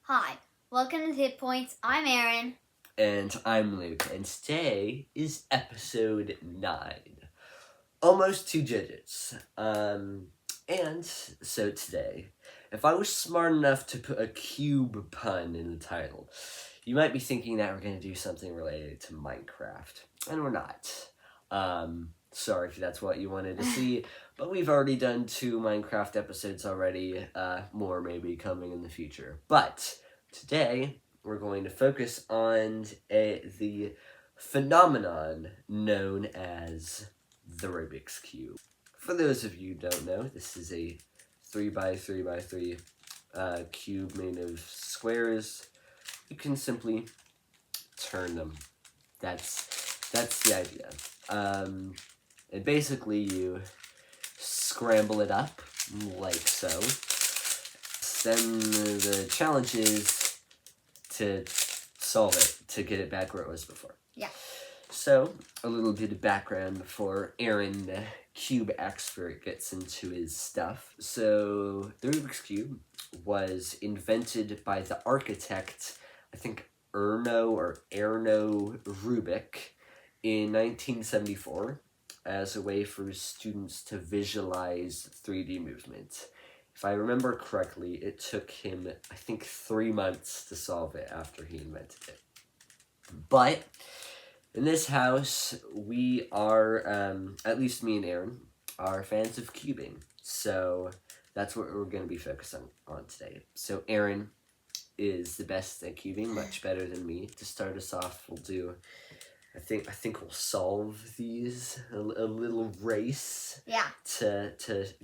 Hi, welcome to Hit Points. I'm Aaron. And I'm Luke, and today is episode 9. Almost 2 digits. And so today, if I was smart enough to put a cube pun in the title, you might be thinking that we're going to do something related to Minecraft. And we're not. Sorry if that's what you wanted to see, but we've already done 2 Minecraft episodes already. More may be coming in the future. But today, we're going to focus on the phenomenon known as the Rubik's Cube. For those of you who don't know, this is a 3x3x3 cube made of squares. You can simply turn them. That's the idea. And basically you scramble it up like so. Then the challenge is to solve it, to get it back where it was before. Yeah. So, a little bit of background before Aaron, the cube expert, gets into his stuff. So, the Rubik's Cube was invented by the architect, I think Erno Rubik, in 1974 as a way for students to visualize 3D movement. If I remember correctly, it took him, I think, 3 months to solve it after he invented it. But in this house, we are, at least me and Aaron, are fans of cubing. So that's what we're going to be focusing on today. So Aaron is the best at cubing, much better than me. To start us off, we'll do, I think we'll solve these, a little race. Yeah. To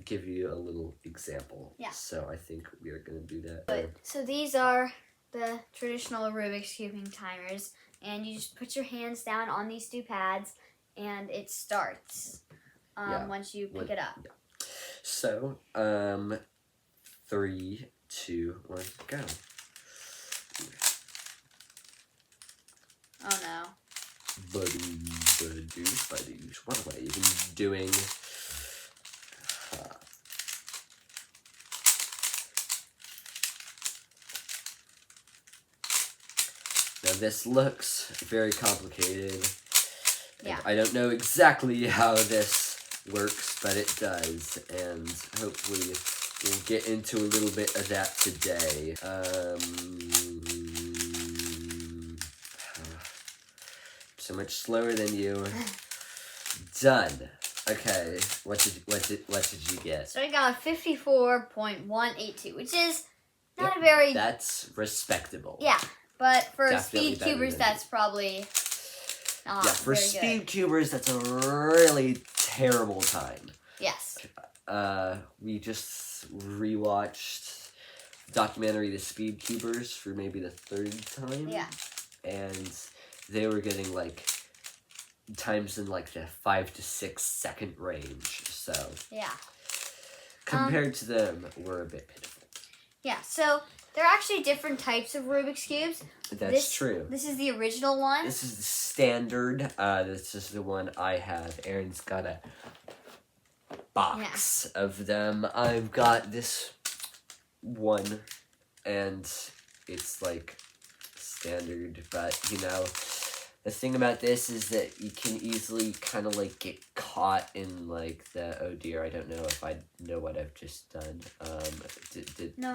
give you a little example. Yeah. So I think we are going to do that. Good. So these are the traditional Rubik's cubing timers, and you just put your hands down on these 2 pads, and it starts once you pick it up. Yeah. So, 3, 2, 1, go. Oh no. Buddy. What am I even doing? Now this looks very complicated. Yeah. I don't know exactly how this works, but it does, and hopefully we'll get into a little bit of that today. So much slower than you. Done. Okay. What did you get? So I got 54.182, which is not a very... That's respectable. Yeah, but for Definitely speed better cubers, than that's probably not for very speed good. cubers, that's a really terrible time. Yes. We just rewatched the documentary The Speed Cubers for maybe the 3rd time. Yeah. And they were getting like times in like the 5 to 6 second range. So Yeah. compared to them, we're a bit pitiful. Yeah, so there are actually different types of Rubik's Cubes. That's true. This is the original one. This is the standard. This is the one I have. Aaron's got a box of them. I've got this one, and it's like standard, but you know, the thing about this is that you can easily kind of like get caught in like the, oh dear, I don't know if I know what I've just done. No.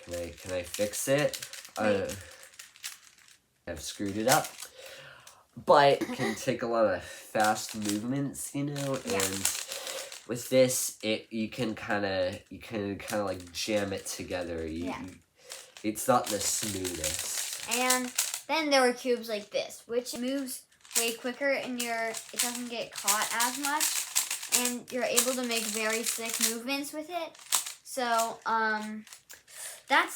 Can I fix it? I've screwed it up. But it can take a lot of fast movements, you know, and with this, you can kind of like jam it together. It's not the smoothest. And then there were cubes like this, which moves way quicker, and it doesn't get caught as much, and you're able to make very slick movements with it. So,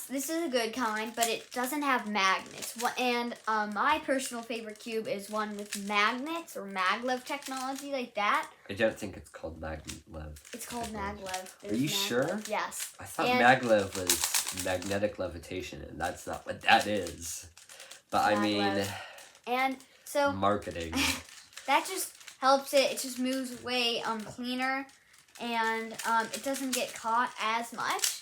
this is a good kind, but it doesn't have magnets. And my personal favorite cube is one with magnets or maglev technology like that. I don't think it's called maglev. It's called maglev. Are you sure? Yes. I thought maglev was magnetic levitation, and that's not what that is. But I mean, and so marketing. That just helps it. It just moves way cleaner, and it doesn't get caught as much.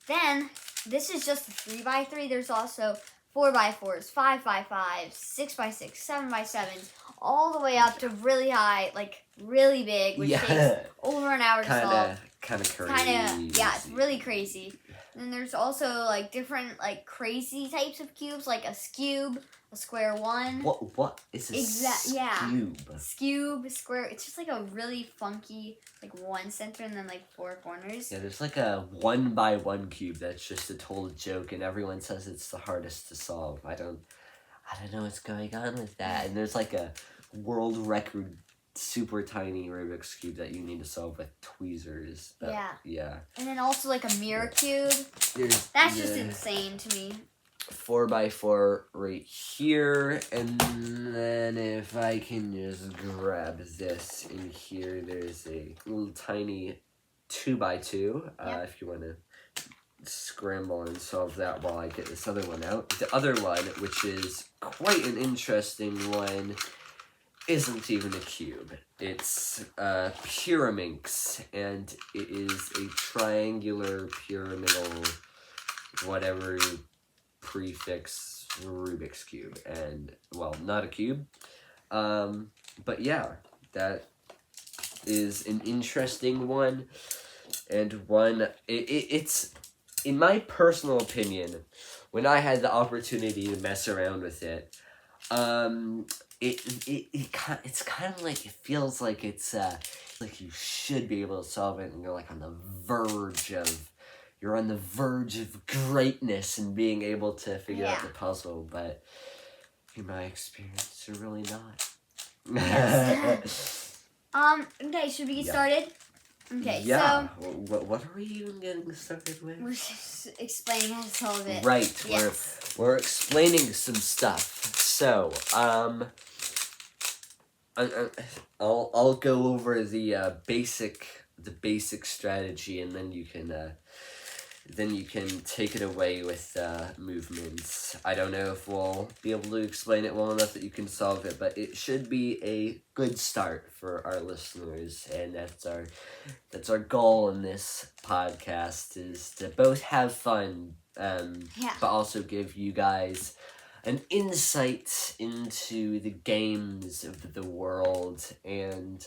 Then this is just a 3x3. There's also 4x4s, 5x5s, 6x6, 7x7s, all the way up to really high, like really big, which takes over an hour to solve. Kind of crazy. Yeah, it's really crazy. And then there's also like different like crazy types of cubes, like a scube, a square one. What is a scube? Scube, square. It's just like a really funky like one center and then like 4 corners. Yeah, there's like a 1x1 cube that's just a total joke, and everyone says it's the hardest to solve. I don't know what's going on with that. And there's like a world record super tiny Rubik's cube that you need to solve with tweezers. Yeah. And then also like a mirror cube. That's just insane to me. 4x4 right here, and then if I can just grab this in here, there's a little tiny 2x2. If you want to scramble and solve that while I get this other one out. The other one, which is quite an interesting one, isn't even a cube. It's Pyraminx, and it is a triangular pyramidal whatever prefix Rubik's cube, and well, not a cube. But yeah, that is an interesting one, and one it's in my personal opinion, when I had the opportunity to mess around with it, it's kind of like, it feels like it's like you should be able to solve it, and you're like on the verge of greatness and being able to figure out the puzzle, but in my experience, you're really not. Yes. Okay, should we get started? Okay, so what are we even getting started with? We're just explaining how to solve it. Right, we're explaining some stuff. So, I'll go over the basic strategy, and then you can take it away with movements. I don't know if we'll be able to explain it well enough that you can solve it, but it should be a good start for our listeners, and that's our goal in this podcast, is to both have fun, but also give you guys an insight into the games of the world, and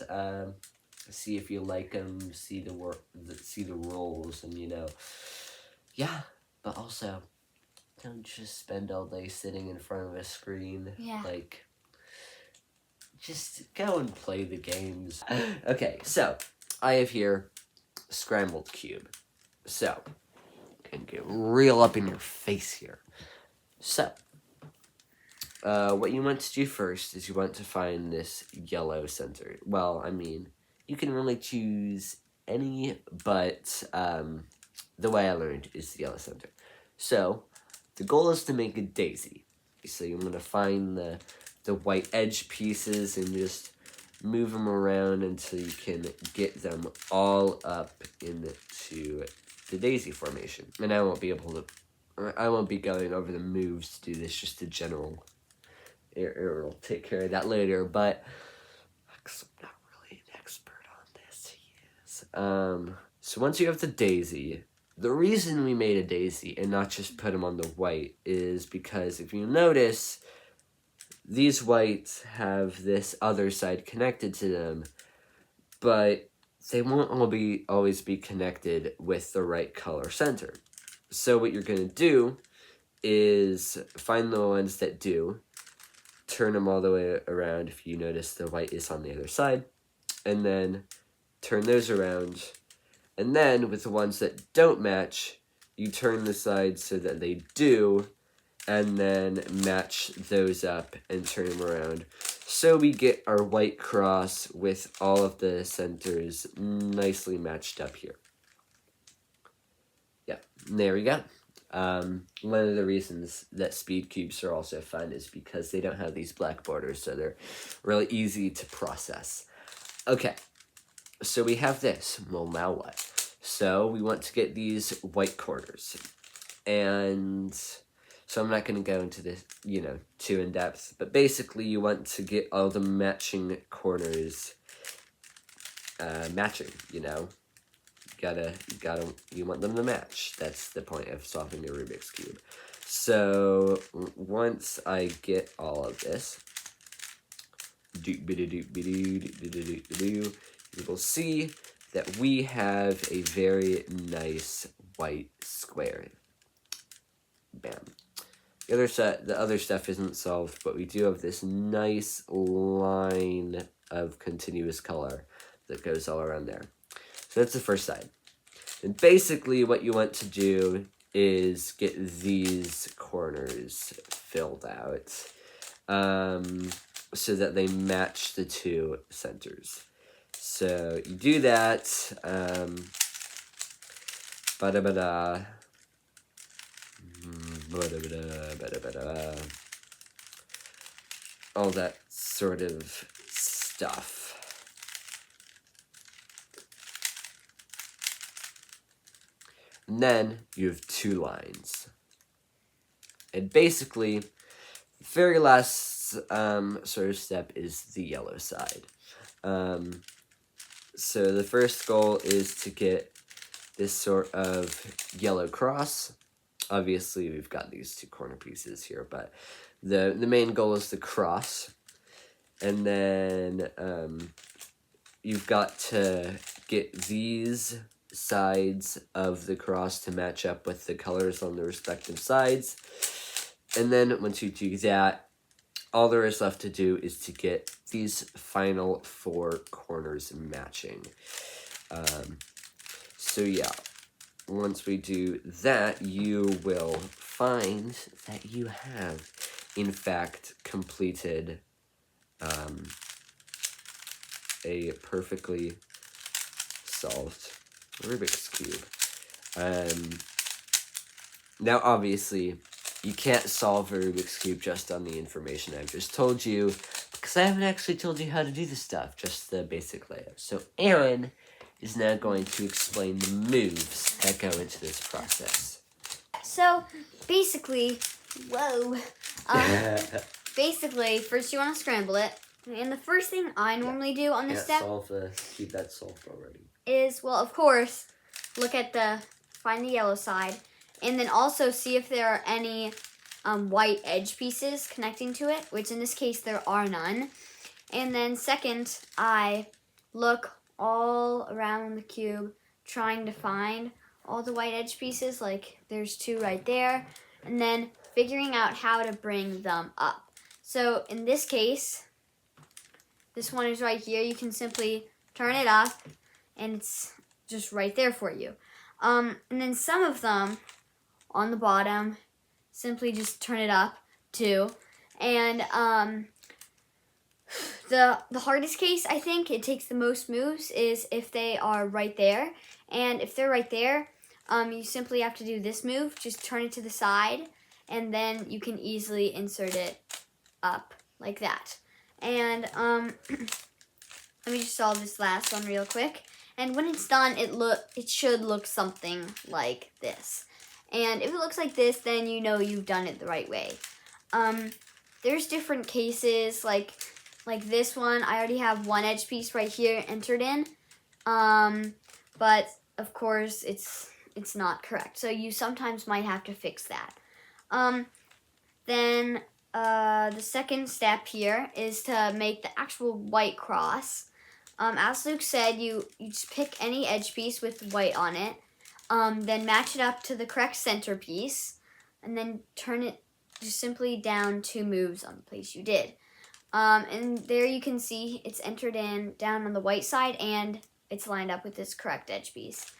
see if you like them, see the rules, and yeah, but also don't just spend all day sitting in front of a screen. Like, just go and play the games. Okay, so I have here Scrambled Cube. So, can get real up in your face here. So, what you want to do first is you want to find this yellow center. Well, I mean, you can really choose any, but the way I learned is the yellow center. So, the goal is to make a daisy. So you want to find the white edge pieces and just move them around until you can get them all up into the daisy formation. And I won't be going over the moves to do this, just a general. It'll take care of that later, but I'm not really an expert on this. So once you have the daisy, the reason we made a daisy and not just put them on the white is because if you notice, these whites have this other side connected to them, but they won't always be connected with the right color center. So what you're going to do is find the ones that do, turn them all the way around if you notice the white is on the other side, and then turn those around. And then, with the ones that don't match, you turn the sides so that they do, and then match those up and turn them around. So we get our white cross with all of the centers nicely matched up here. Yeah, there we go. One of the reasons that speed cubes are also fun is because they don't have these black borders, so they're really easy to process. Okay, so we have this. Well, now what? So we want to get these white corners, and so I'm not going to go into this, too in depth, but basically you want to get all the matching corners matching, you want them to match. That's the point of solving a Rubik's Cube. So once I get all of this, you will see that we have a very nice white square. Bam. The other stuff isn't solved, but we do have this nice line of continuous color that goes all around there. So that's the first side. And basically what you want to do is get these corners filled out so that they match the two centers. So you do that, all that sort of stuff. And then you have two lines. And basically, the very last sort of step is the yellow side. So the first goal is to get this sort of yellow cross. Obviously, we've got these two corner pieces here, but the main goal is the cross. And then you've got to get these sides of the cross to match up with the colors on the respective sides. And then once you do that, all there is left to do is to get these final four corners matching. So yeah, once we do that, you will find that you have, in fact, completed a perfectly solved Rubik's Cube. Now, obviously, you can't solve a Rubik's Cube just on the information I've just told you, because I haven't actually told you how to do the stuff, just the basic layout. So Aaron is now going to explain the moves that go into this process. So, basically, basically, first you want to scramble it, and the first thing I normally do on this step Keep that solved already. Is, well, of course, find the yellow side, and then also see if there are any white edge pieces connecting to it, which in this case there are none. And then second, I look all around the cube trying to find all the white edge pieces, like there's two right there, and then figuring out how to bring them up. So in this case, this one is right here. You can simply turn it up, and it's just right there for you. And then some of them on the bottom, simply just turn it up too. And the hardest case, I think, it takes the most moves, is if they are right there. And if they're right there, you simply have to do this move, just turn it to the side, and then you can easily insert it up like that. And let me just solve this last one real quick. And when it's done, it should look something like this. And if it looks like this, then you know you've done it the right way. There's different cases, like this one. I already have one edge piece right here entered in, but of course it's not correct. So you sometimes might have to fix that. Then the second step here is to make the actual white cross. As Luke said, you just pick any edge piece with white on it, then match it up to the correct center piece, and then turn it just simply down 2 moves on the place you did. And there you can see it's entered in down on the white side, and it's lined up with this correct edge piece.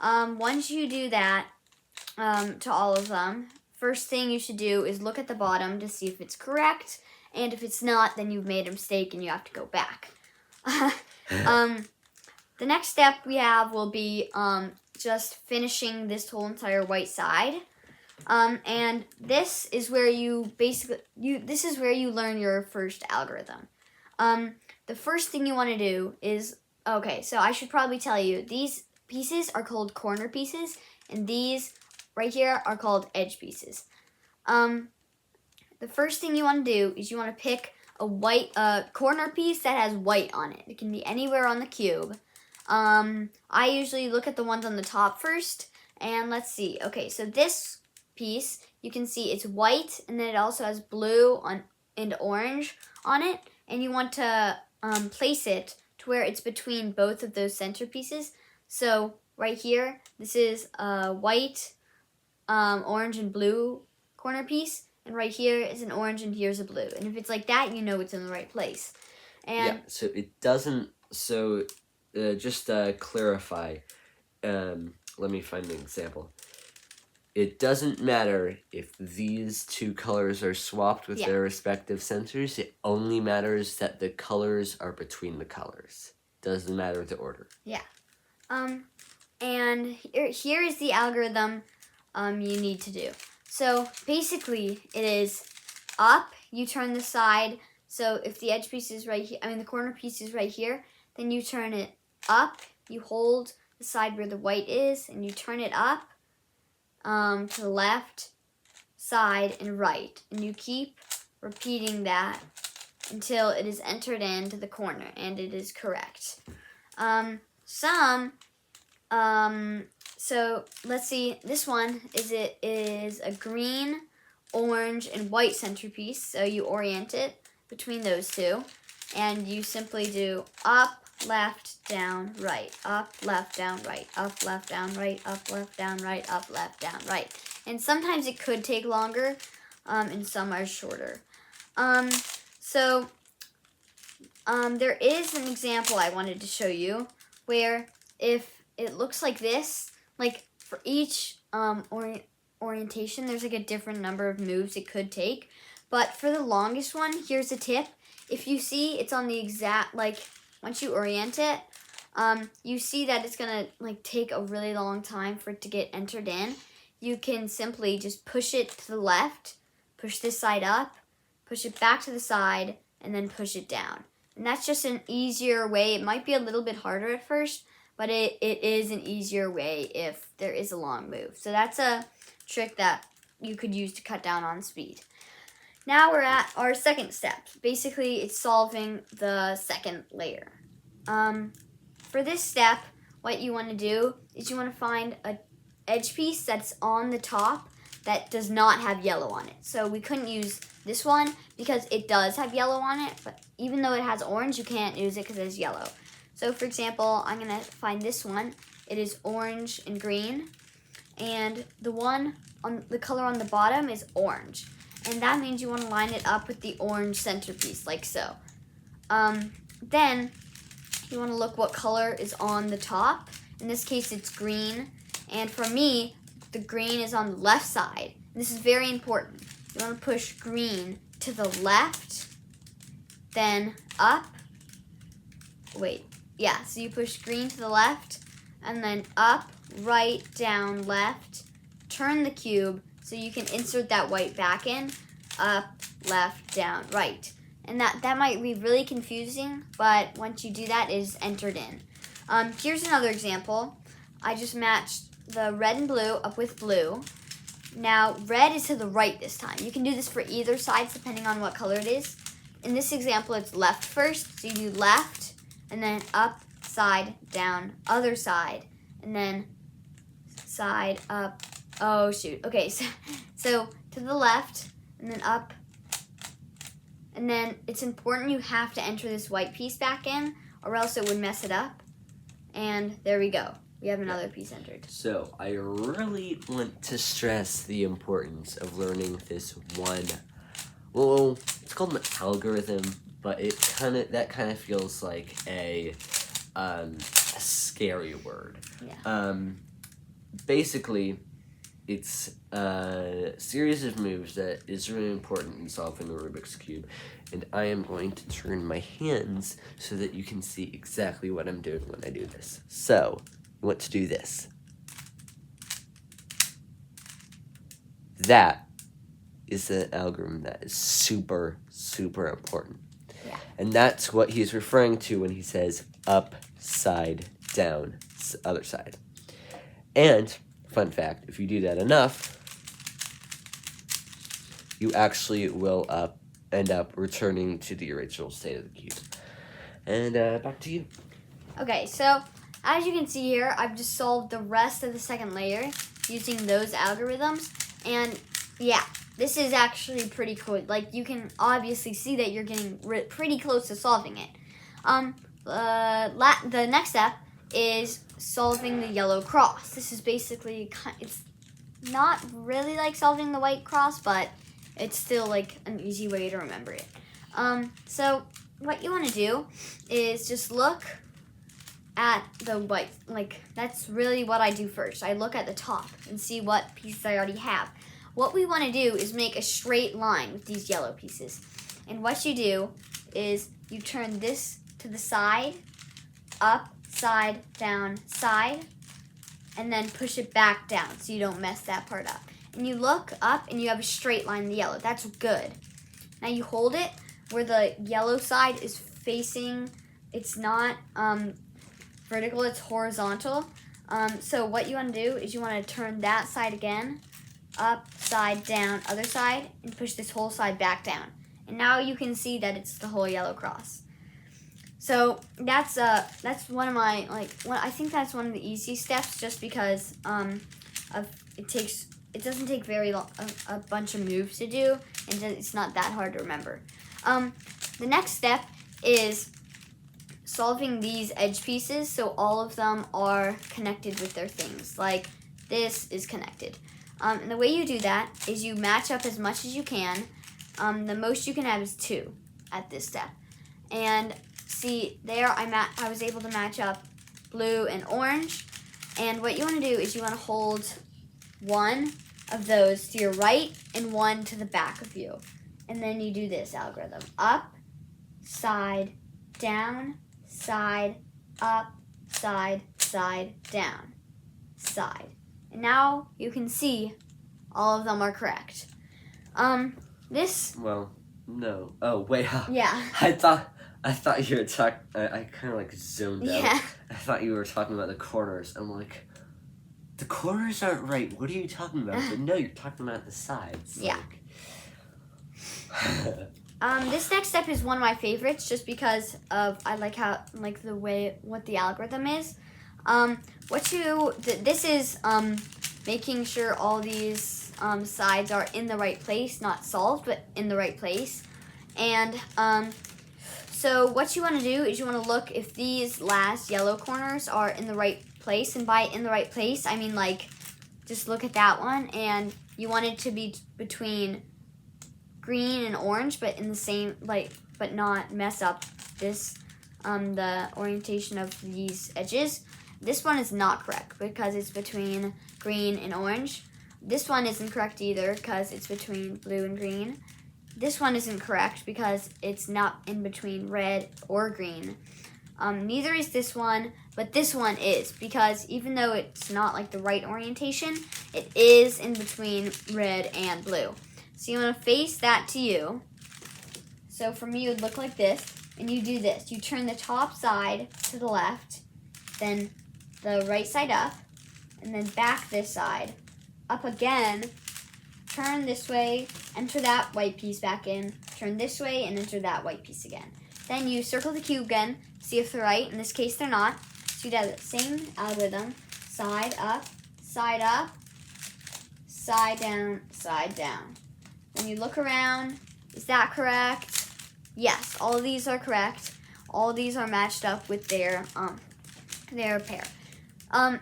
Once you do that to all of them, first thing you should do is look at the bottom to see if it's correct, and if it's not, then you've made a mistake and you have to go back. The next step we have will be just finishing this whole entire white side. And this is where this is where you learn your first algorithm. The first thing you want to do is, okay, so I should probably tell you, these pieces are called corner pieces, and these right here are called edge pieces. The first thing you want to do is you want to pick a white corner piece that has white on it. It can be anywhere on the cube. I usually look at the ones on the top first. And let's see. Okay, so this piece, you can see it's white, and then it also has blue and orange on it. And you want to place it to where it's between both of those centerpieces. So right here, this is a white, orange, and blue corner piece. And right here is an orange, and here's a blue. And if it's like that, you know it's in the right place. And yeah, so it doesn't, so just to clarify, let me find an example. It doesn't matter if these two colors are swapped with their respective centers. It only matters that the colors are between the colors. Doesn't matter the order. Yeah. And here is the algorithm you need to do. So basically, it is up, you turn the side. So if the edge piece is right here, the corner piece is right here, then you turn it up, you hold the side where the white is, and you turn it up to the left, side, and right. And you keep repeating that until it is entered into the corner, and it is correct. So let's see, this one is a green, orange, and white centerpiece. So you orient it between those two, and you simply do up, left, down, right, up, left, down, right, up, left, down, right, up, left, down, right, up, left, down, right. And sometimes it could take longer, and some are shorter. There is an example I wanted to show you where if it looks like this, like for each orientation, there's like a different number of moves it could take. But for the longest one, here's a tip. If you see it's on the exact, like once you orient it, you see that it's gonna like take a really long time for it to get entered in. You can simply just push it to the left, push this side up, push it back to the side, and then push it down. And that's just an easier way. It might be a little bit harder at first, but it is an easier way if there is a long move. So that's a trick that you could use to cut down on speed. Now we're at our second step. Basically, it's solving the second layer. For this step, what you want to do is you want to find an edge piece that's on the top that does not have yellow on it. So we couldn't use this one because it does have yellow on it, but even though it has orange, you can't use it because it has yellow. So for example, I'm going to find this one. It is orange and green, and the color on the bottom is orange. And that means you want to line it up with the orange centerpiece, like so. Then you want to look what color is on the top. In this case, it's green. And for me, the green is on the left side. This is very important. You want to push green to the left, then up. So you push green to the left, and then up, right, down, left. Turn the cube so you can insert that white back in. Up, left, down, right. And that might be really confusing, but once you do that, it is entered in. Here's another example. I just matched the red and blue up with blue. Now, red is to the right this time. You can do this for either side, depending on what color it is. In this example, it's left first. So you do left, and then up, side, down, other side, and then side, up. Oh, shoot. Okay, so to the left, and then up. And then it's important you have to enter this white piece back in, or else it would mess it up. And there we go. We have another piece entered. So I really want to stress the importance of learning this one. Well, it's called an algorithm, but that kind of feels like a scary word. Yeah. Basically, it's a series of moves that is really important in solving the Rubik's Cube. And I am going to turn my hands so that you can see exactly what I'm doing when I do this. So, you want to do this. That is an algorithm that is super, super important. Yeah. And that's what he's referring to when he says up, side, down, other side. And, fun fact, if you do that enough, you actually will end up returning to the original state of the cube. And back to you. Okay, so as you can see here, I've just solved the rest of the second layer using those algorithms. And yeah, this is actually pretty cool. Like, you can obviously see that you're getting pretty close to solving it. The next step is solving the yellow cross. This is basically, it's not really like solving the white cross, but it's still like an easy way to remember it. So what you want to do is just look at the white. Like, that's really what I do first. I look at the top and see what pieces I already have. What we want to do is make a straight line with these yellow pieces. And what you do is you turn this to the side, up, side, down, side, and then push it back down so you don't mess that part up. And you look up and you have a straight line in the yellow. That's good. Now you hold it where the yellow side is facing. It's not vertical, it's horizontal. So what you want to do is you want to turn that side again, up, side, down, other side, and push this whole side back down. And now you can see that it's the whole yellow cross. So that's one of my, I think that's one of the easy steps, just because it doesn't take very long, a bunch of moves to do, and it's not that hard to remember. The next step is solving these edge pieces so all of them are connected with their things. Like, this is connected. And the way you do that is you match up as much as you can. The most you can have is 2 at this step. And see, there I was able to match up blue and orange. And what you want to do is you want to hold one of those to your right and one to the back of you. And then you do this algorithm. Up, side, down, side, up, side, side, down, side. And now you can see all of them are correct. Well, no. Oh, wait. Yeah. I thought you were talking. I kind of like zoned out. Yeah. I thought you were talking about the corners. I'm like, the corners aren't right. What are you talking about? But no, you're talking about the sides. Yeah. Like... This next step is one of my favorites, just because of what the algorithm is. This is making sure all these sides are in the right place, not solved, but in the right place. And so what you want to do is you want to look if these last yellow corners are in the right place. And by in the right place, I mean, like, just look at that one, and you want it to be between green and orange, but in the same, but not mess up this, the orientation of these edges. This one is not correct because it's between green and orange. This one isn't correct either because it's between blue and green. This one isn't correct because it's not in between red or green. Neither is this one, but this one is, because even though it's not like the right orientation, it is in between red and blue. So you want to face that to you. So for me, it would look like this, and you do this. You turn the top side to the left, then the right side up, and then back this side, up again, turn this way, enter that white piece back in, turn this way, and enter that white piece again. Then you circle the cube again, see if they're right. In this case, they're not. So you do the same algorithm, side up, side down, side down. When you look around, is that correct? Yes, all of these are correct. All of these are matched up with their pair.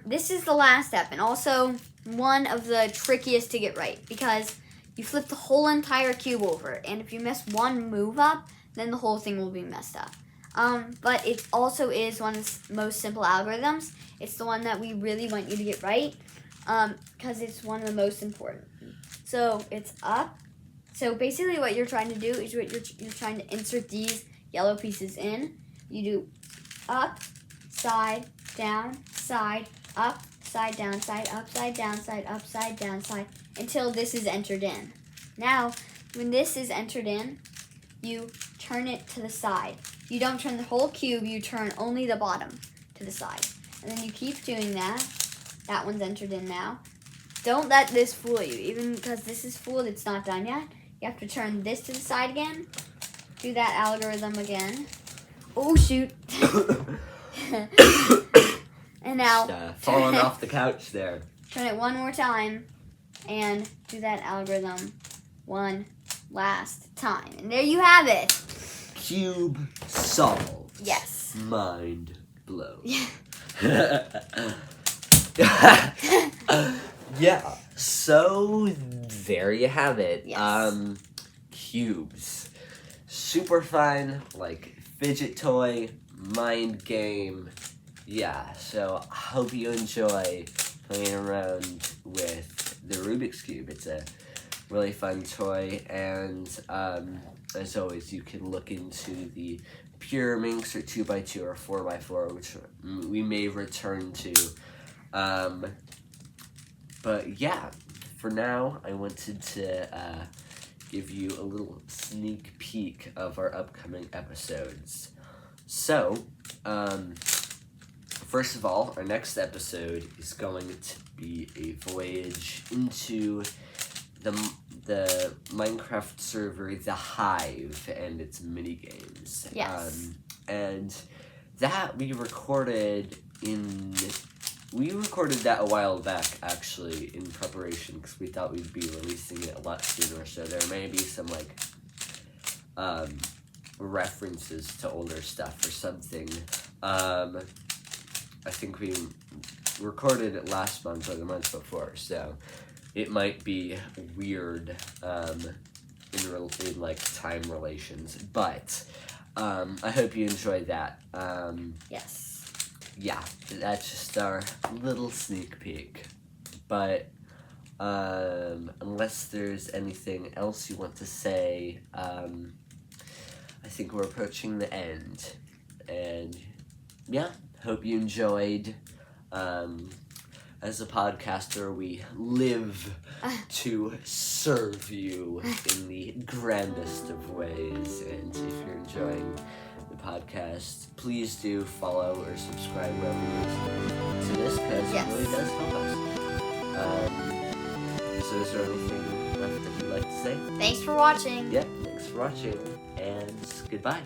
This is the last step, and also one of the trickiest to get right, because you flip the whole entire cube over, and if you mess one move up, then the whole thing will be messed up. But it also is one of the most simple algorithms. It's the one that we really want you to get right, because it's one of the most important. So it's up. So basically what you're trying to do is you're trying to insert these yellow pieces in. You do up, side, down, side, up, side, down, side, up, side, down, side, up, side, down, side, until this is entered in. Now, when this is entered in, you turn it to the side. You don't turn the whole cube, you turn only the bottom to the side. And then you keep doing that. That one's entered in now. Don't let this fool you. Even because this is fooled, it's not done yet. You have to turn this to the side again. Do that algorithm again. Oh, shoot. And now falling off the couch there. Turn it one more time and do that algorithm one last time. And there you have it. Cube solved. Yes. Mind blown. Yeah. Yeah. So there you have it. Yes. Cubes. Super fun, like fidget toy, mind game. Yeah, so I hope you enjoy playing around with the Rubik's Cube. It's a really fun toy, and as always, you can look into the Pure Minx or 2x2 or 4x4, which we may return to. But yeah, for now, I wanted to give you a little sneak peek of our upcoming episodes. So, first of all, our next episode is going to be a voyage into the Minecraft server, The Hive, and its minigames. Yes. And that we recorded that a while back, actually, in preparation, because we thought we'd be releasing it a lot sooner, so there may be some, like, references to older stuff or something. I think we recorded it last month or the month before, so it might be weird, in like, time relations, but, I hope you enjoyed that. Yes. Yeah, that's just our little sneak peek. But unless there's anything else you want to say, I think we're approaching the end. And yeah, hope you enjoyed. As a podcaster, we live to serve you in the grandest of ways. And if you're enjoying the podcast, please do follow or subscribe wherever you're listening to this, because it really does help us. So is there anything left that you'd like to say? Thanks for watching. Yeah, thanks for watching, and goodbye.